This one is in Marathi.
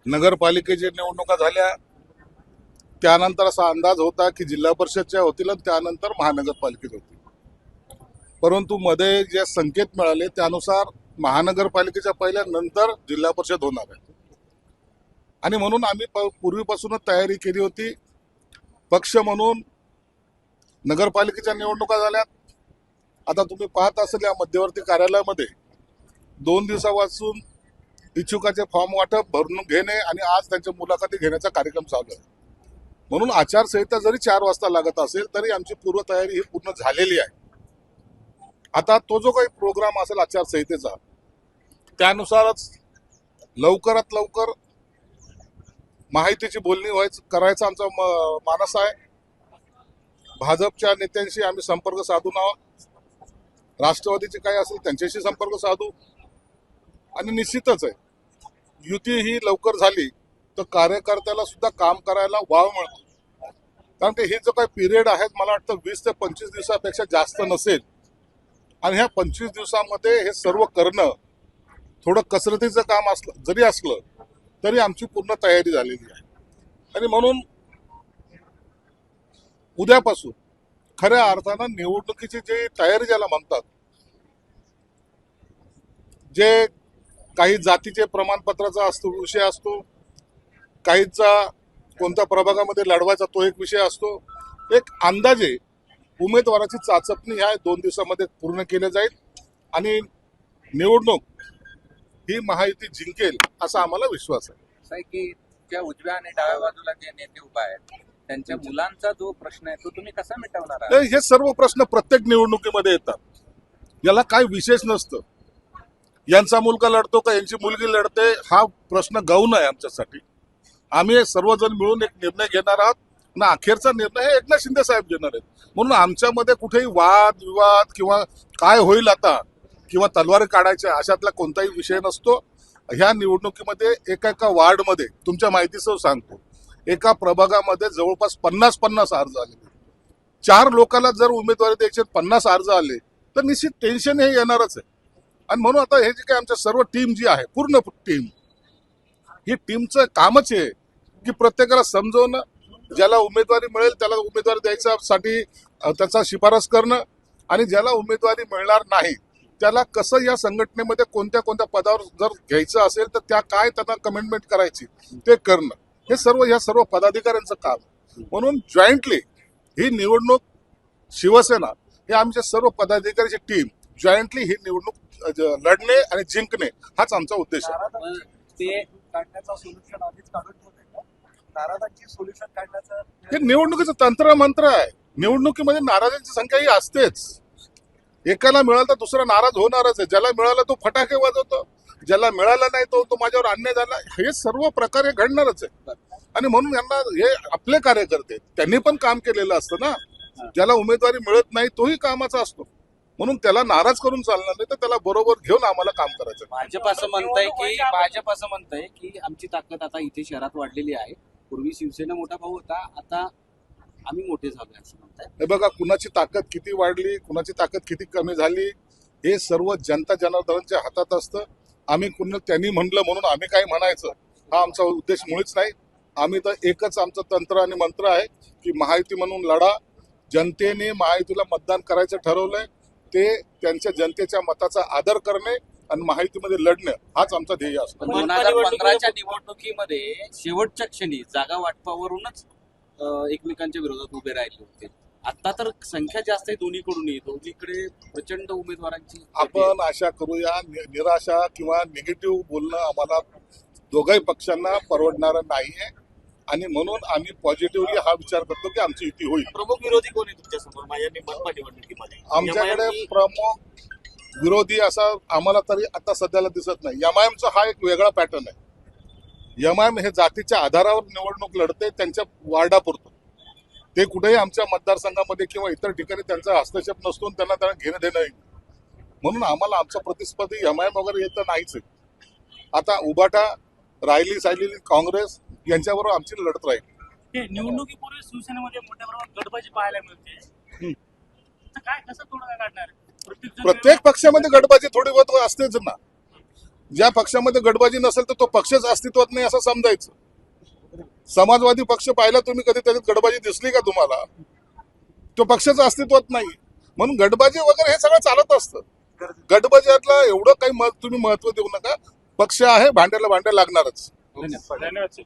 नगरपालिकेच्या निवडणुका झाल्या त्यानंतर असा अंदाज होता की जिल्हा परिषदच्या होतील आणि त्यानंतर महानगरपालिकेत होतील. परंतु मध्ये जे संकेत मिळाले त्यानुसार महानगरपालिकेच्या पहिल्या नंतर जिल्हा परिषद होणार आहे. आणि म्हणून आम्ही पूर्वीपासूनच तयारी केली होती. पक्ष म्हणून नगरपालिकेच्या निवडणुका झाल्यात. आता तुम्ही पाहत असाल या मध्यवर्ती कार्यालयामध्ये 2 दिवसापासून इच्छुकाचे फॉर्म वाटप भरून घेणे आणि आज त्यांच्या मुलाखती घेण्याचा कार्यक्रम चालू आहे. म्हणून आचारसंहिता जरी 4 वाजता लागत असेल तरी आमची पूर्वतयारी ही पूर्ण झालेली आहे. आता तो जो काही प्रोग्राम असेल आचारसंहितेचा त्यानुसारच लवकरात लवकर माहितीची बोलणी करायचा आमचा मानस आहे. भाजपच्या नेत्यांशी आम्ही संपर्क साधून आहोत. राष्ट्रवादीचे काही असेल त्यांच्याशी संपर्क साधू आणि निश्चितच आहे युती ही लवकर झाली तर कार्यकर्त्याला सुद्धा काम करायला वाव मिळतो. कारण की हे जो काही पिरियड आहे मला वाटतं 20 ते 25 दिवसापेक्षा जास्त नसेल. आणि ह्या 25 दिवसामध्ये हे सर्व करणं थोडं कसरतीचं काम जरी असलं तरी आमची पूर्ण तयारी झालेली आहे. आणि म्हणून उद्यापासून खऱ्या अर्थानं निवडणुकीची जी तयारी ज्याला म्हणतात, जे काही जातीचे प्रमाणपत्राचा विषय असतो, काहीचा कोणत्या प्रभागामध्ये लढवायचा तो एक विषय असतो. एक अंदाजे उमेदवाराची चाचपणी ह्या 2 दिवसामध्ये पूर्ण केली जाईल आणि निवडणूक ही महायुती जिंकेल असा आम्हाला विश्वास आहे. की त्या उजव्या आणि डाव्या बाजूला जे नेते उभा आहेत त्यांच्या मुलांचा जो प्रश्न आहे तो तुम्ही कसा मिटवणार आहात? हे सर्व प्रश्न प्रत्येक निवडणुकीमध्ये येतात. याला काय विशेष नसतं. यांचा मुलगा लढतो का यांची मुलगी लढते हा प्रश्न गौण आहे आमच्यासाठी. आम्ही सर्वजण मिळून एक निर्णय घेणार आहोत आणि अखेरचा निर्णय हे एकनाथ शिंदे साहेब घेणार आहेत. म्हणून आमच्यामध्ये कुठेही वाद विवाद किंवा काय होईल आता किंवा तलवारी काढायच्या अशातला कोणताही विषय नसतो. ह्या निवडणुकीमध्ये एका वार्डमध्ये तुमच्या माहितीसह सांगतो, एका प्रभागामध्ये जवळपास 50 अर्ज आले. 4 लोकांना जर उमेदवारी द्यायचे 50 अर्ज आले तर निश्चित टेन्शन हे येणारच आहे. आणि म्हणून आता हे जे काही आमच्या सर्व टीम जी आहे पूर्ण टीम ही टीमचं कामच आहे की प्रत्येकाला समजवणं, ज्याला उमेदवारी मिळेल त्याला उमेदवारी द्यायच्यासाठी त्याचा शिफारस करणं आणि ज्याला उमेदवारी मिळणार नाही त्याला कसं या संघटनेमध्ये कोणत्या कोणत्या पदावर जर घ्यायचं असेल तर त्या काय त्यांना कमिटमेंट करायची ते करणं हे सर्व या सर्व पदाधिकाऱ्यांचं काम. म्हणून जॉईंटली ही निवडणूक शिवसेना हे आमच्या सर्व पदाधिकाऱ्याची टीम जॉईंटली ही निवडणूक लढणे आणि जिंकणे हाच आमचा उद्देश आहे. ते काढण्याचा सोल्युशन आधीच काढून ठेवलंय का? नाराजांची सोल्युशन काढण्याचं हे निवडणुकीचं तंत्र मंत्र आहे. निवडणुकीमध्ये नाराजांची संख्या ही असतेच. एकाला मिळालं तर दुसरा नाराज होणारच आहे. ज्याला मिळालं तो फटाके वाजवतो, ज्याला मिळाला नाही तो माझ्यावर अन्याय झाला, हे सर्व प्रकारे घडणारच आहे. आणि म्हणून यांना हे आपले कार्यकर्ते त्यांनी पण काम केलेलं असतं ना. ज्याला उमेदवारी मिळत नाही तोही कामाचा असतो. म्हणून त्याला नाराज करून चालणार नाही तर त्याला बरोबर घेऊन आम्हाला काम करायचं. भाजप असं म्हणतंय की आमची ताकद आता इथे शहरात वाढलेली आहे. पूर्वी शिवसेना मोठा भाऊ होता, आता आम्ही मोठे झालोय असं म्हणताय. हे बघा, कुणाची ताकद किती वाढली कुणाची ताकद किती कमी झाली हे सर्व जनता जनार्दनाच्या हातात असतं. आम्ही त्यांनी म्हणलं म्हणून आम्ही काय म्हणायचं हा आमचा उद्देश मुळीच नाही. आम्ही तर एकच आमचं तंत्र आणि मंत्र आहे की महायुती म्हणून लढा. जनतेने महायुतीला मतदान करायचं ठरवलंय ते त्यांच्या जनतेच्या मताचा आदर करणे आणि महायुतीमध्ये लढणं हाच आमचा ध्येय असतो. 2015च्या निवडणुकीमध्ये शेवटच्या क्षणी जागा वाटपावरूनच एकमेकांच्या विरोधात उभे राहिले होते. आता तर संख्या जास्त आहे दोन्हीकडून. दोन्हीकडे प्रचंड उमेदवारांची. आपण आशा करूया निराशा किंवा निगेटिव्ह बोलणं आम्हाला दोघाही पक्षांना परवडणारं नाहीये. आणि म्हणून आम्ही पॉझिटिव्हली हा विचार करतो की आमची युती होईल. प्रमुख विरोधी कोण आहे तुमच्या समोर मनपा निवडणुकीमध्ये? आमच्याकडे प्रमुख विरोधी असा आम्हाला तरी आता सध्याला दिसत नाही. एमआयएमचा हा एक वेगळा पॅटर्न आहे. एमआयएम हे जातीच्या आधारावर निवडणूक लढते त्यांच्या वार्डापुरतं. ते कुठेही आमच्या मतदारसंघामध्ये किंवा इतर ठिकाणी त्यांचा हस्तक्षेप नसतो, त्यांना घेणं देणं. म्हणून आम्हाला आमचा प्रतिस्पर्धी एमआयएम वगैरे येतं नाहीच आहे. आता उबाटा राहिली काँग्रेस यांच्याबरोबर आमची लढत राहील. निवडणुकीपूर्वी शिवसेनेमध्ये मोठ्या प्रमाणात गटबाजी पाहायला मिळते. काय कसं तोडगा काढणार? प्रत्येक पक्षामध्ये गटबाजी थोडी बहुत असतेच ना. ज्या पक्षामध्ये गटबाजी नसेल तर तो पक्षच अस्तित्वात नाही असं समजायचं. समाजवादी पक्ष पाहिला तुम्ही कधी त्याच्यात गटबाजी दिसली का तुम्हाला? तो पक्षच अस्तित्वात नाही. म्हणून गटबाजी वगैरे हे सगळं चालत असतं. गटबाजीतला एवढं काही तुम्ही महत्व देऊ नका. पक्ष आहे, भांड्याला भांड्या लागणारच. धन्यवाद. धन्यवाद.